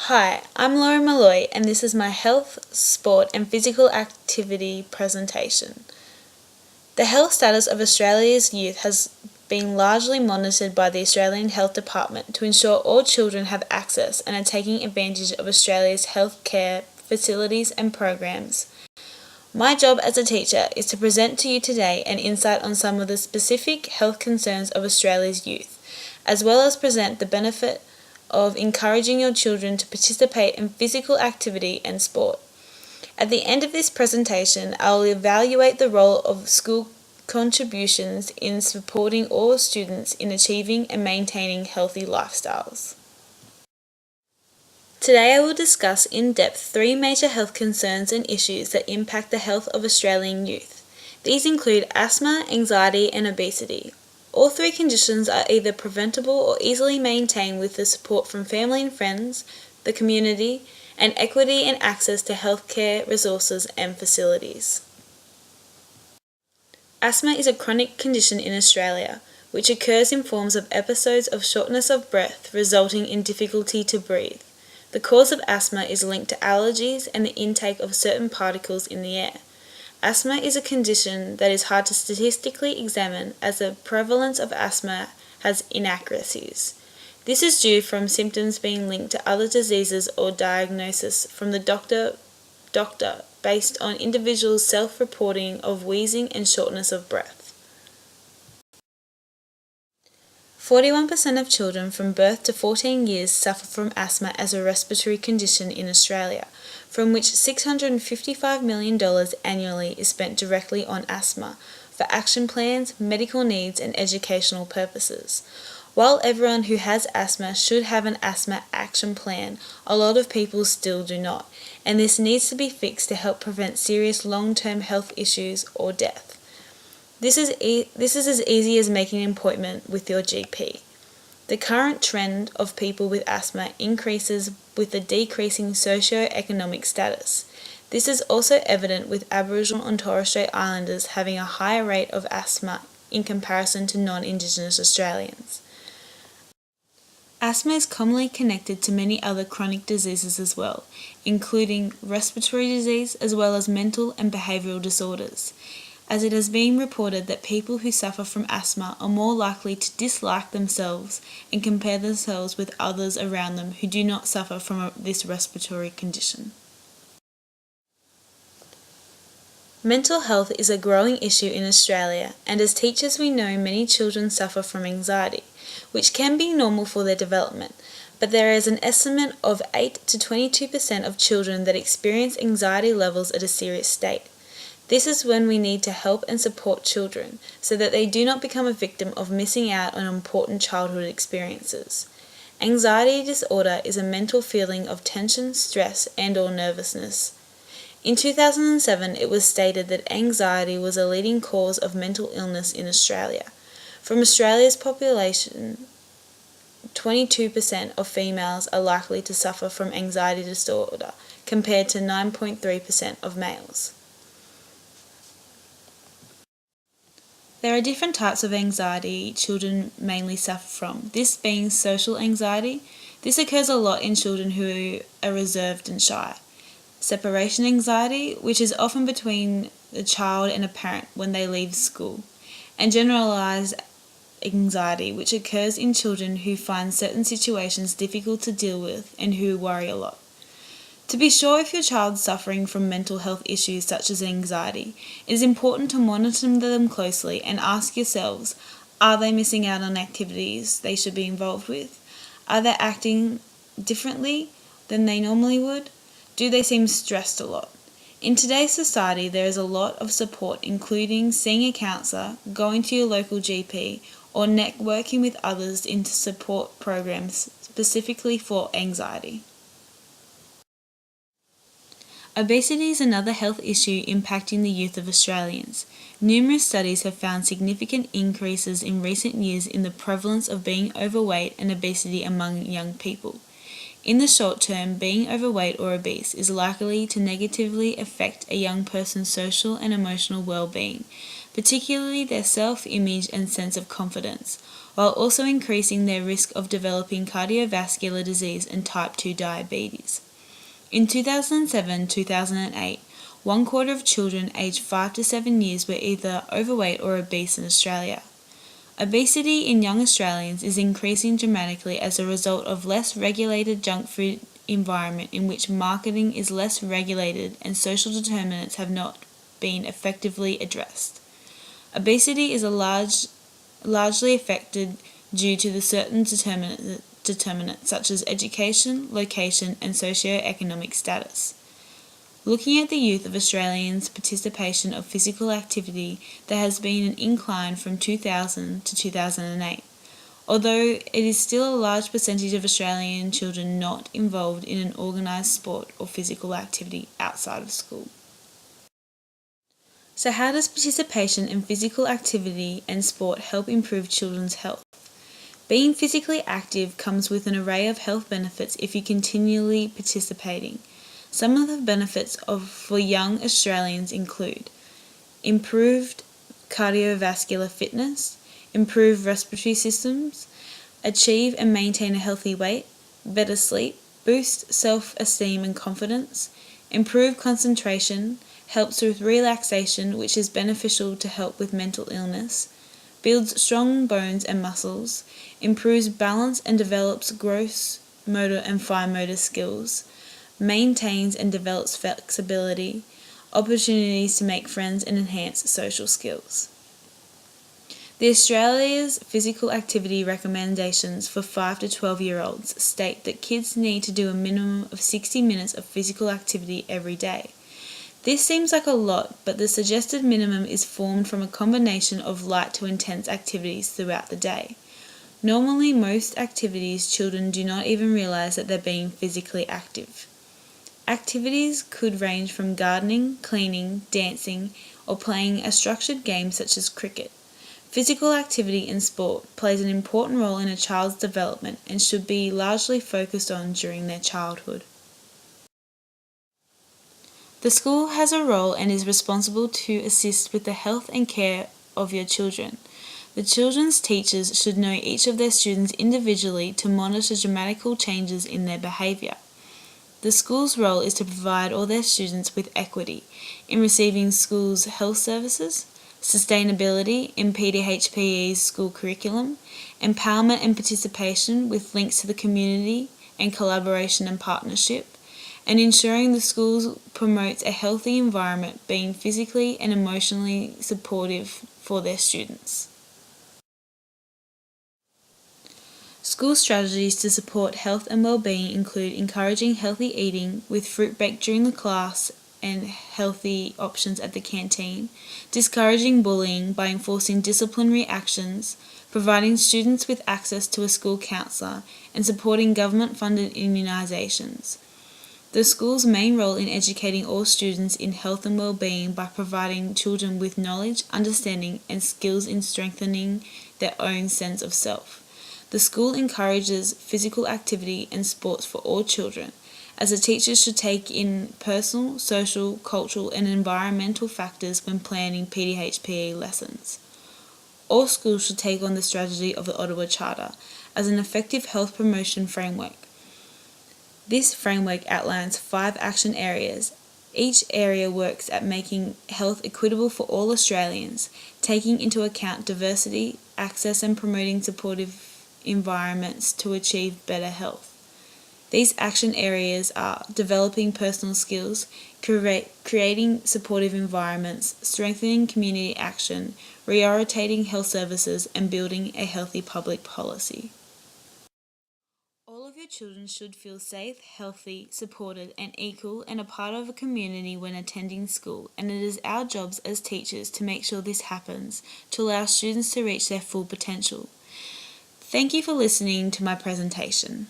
Hi, I'm Laura Malloy and this is my health, sport and physical activity presentation. The health status of Australia's youth has been largely monitored by the Australian Health Department to ensure all children have access and are taking advantage of Australia's health care facilities and programs. My job as a teacher is to present to you today an insight on some of the specific health concerns of Australia's youth, as well as present the benefit of encouraging your children to participate in physical activity and sport. At the end of this presentation, I will evaluate the role of school contributions in supporting all students in achieving and maintaining healthy lifestyles. Today I will discuss in depth 3 major health concerns and issues that impact the health of Australian youth. These include asthma, anxiety and obesity. All 3 conditions are either preventable or easily maintained with the support from family and friends, the community, and equity and access to healthcare resources and facilities. Asthma is a chronic condition in Australia, which occurs in forms of episodes of shortness of breath resulting in difficulty to breathe. The cause of asthma is linked to allergies and the intake of certain particles in the air. Asthma is a condition that is hard to statistically examine as the prevalence of asthma has inaccuracies. This is due from symptoms being linked to other diseases or diagnosis from the doctor based on individuals' self-reporting of wheezing and shortness of breath. 41% of children from birth to 14 years suffer from asthma as a respiratory condition in Australia, from which $655 million annually is spent directly on asthma, for action plans, medical needs and educational purposes. While everyone who has asthma should have an asthma action plan, a lot of people still do not, and this needs to be fixed to help prevent serious long-term health issues or death. This is as easy as making an appointment with your GP. The current trend of people with asthma increases with the decreasing socio-economic status. This is also evident with Aboriginal and Torres Strait Islanders having a higher rate of asthma in comparison to non-Indigenous Australians. Asthma is commonly connected to many other chronic diseases as well, including respiratory disease as well as mental and behavioural disorders, as it has been reported that people who suffer from asthma are more likely to dislike themselves and compare themselves with others around them who do not suffer from this respiratory condition. Mental health is a growing issue in Australia, and as teachers we know many children suffer from anxiety, which can be normal for their development, but there is an estimate of 8 to 22% of children that experience anxiety levels at a serious state. This is when we need to help and support children so that they do not become a victim of missing out on important childhood experiences. Anxiety disorder is a mental feeling of tension, stress, and/or nervousness. In 2007, it was stated that anxiety was a leading cause of mental illness in Australia. From Australia's population, 22% of females are likely to suffer from anxiety disorder, compared to 9.3% of males. There are different types of anxiety children mainly suffer from, this being social anxiety. This occurs a lot in children who are reserved and shy. Separation anxiety, which is often between the child and a parent when they leave school. And generalised anxiety, which occurs in children who find certain situations difficult to deal with and who worry a lot. To be sure if your child is suffering from mental health issues such as anxiety, it is important to monitor them closely and ask yourselves, are they missing out on activities they should be involved with? Are they acting differently than they normally would? Do they seem stressed a lot? In today's society, there is a lot of support, including seeing a counsellor, going to your local GP, or networking with others into support programs specifically for anxiety. Obesity is another health issue impacting the youth of Australians. Numerous studies have found significant increases in recent years in the prevalence of being overweight and obesity among young people. In the short term, being overweight or obese is likely to negatively affect a young person's social and emotional well-being. particularly their self-image and sense of confidence, while also increasing their risk of developing cardiovascular disease and type 2 diabetes. In 2007-2008, 1/4 of children aged 5 to 7 years were either overweight or obese in Australia. Obesity in young Australians is increasing dramatically as a result of less regulated junk food environment in which marketing is less regulated and social determinants have not been effectively addressed. Obesity is largely affected due to the certain determinants such as education, location, and socio-economic status. Looking at the youth of Australians' participation of physical activity, there has been an incline from 2000 to 2008, although it is still a large percentage of Australian children not involved in an organised sport or physical activity outside of school. So how does participation in physical activity and sport help improve children's health? Being physically active comes with an array of health benefits if you're continually participating. Some of the benefits for young Australians include improved cardiovascular fitness, improve respiratory systems, achieve and maintain a healthy weight, better sleep, boost self-esteem and confidence, improve concentration, helps with relaxation, which is beneficial to help with mental illness, builds strong bones and muscles, improves balance and develops gross motor and fine motor skills, maintains and develops flexibility, opportunities to make friends and enhance social skills. The Australia's physical activity recommendations for 5 to 12-year-olds state that kids need to do a minimum of 60 minutes of physical activity every day. This seems like a lot, but the suggested minimum is formed from a combination of light to intense activities throughout the day. Normally, most activities children do not even realise that they're being physically active. Activities could range from gardening, cleaning, dancing, or playing a structured game such as cricket. Physical activity in sport plays an important role in a child's development and should be largely focused on during their childhood. The school has a role and is responsible to assist with the health and care of your children. The children's teachers should know each of their students individually to monitor dramatical changes in their behaviour. The school's role is to provide all their students with equity in receiving school's health services, sustainability in PDHPE's school curriculum, empowerment and participation with links to the community and collaboration and partnership, and ensuring the school promotes a healthy environment, being physically and emotionally supportive for their students. School strategies to support health and well-being include encouraging healthy eating with fruit baked during the class and healthy options at the canteen, discouraging bullying by enforcing disciplinary actions, providing students with access to a school counsellor, and supporting government-funded immunisations. The school's main role in educating all students in health and well-being by providing children with knowledge, understanding, and skills in strengthening their own sense of self. The school encourages physical activity and sports for all children, as the teachers should take in personal, social, cultural, and environmental factors when planning PDHPE lessons. All schools should take on the strategy of the Ottawa Charter as an effective health promotion framework. This framework outlines 5 action areas. Each area works at making health equitable for all Australians, taking into account diversity, access, and promoting supportive environments to achieve better health. These action areas are developing personal skills, creating supportive environments, strengthening community action, reorientating health services, and building a healthy public policy. All of your children should feel safe, healthy, supported, and equal and a part of a community when attending school, and it is our jobs as teachers to make sure this happens, to allow students to reach their full potential. Thank you for listening to my presentation.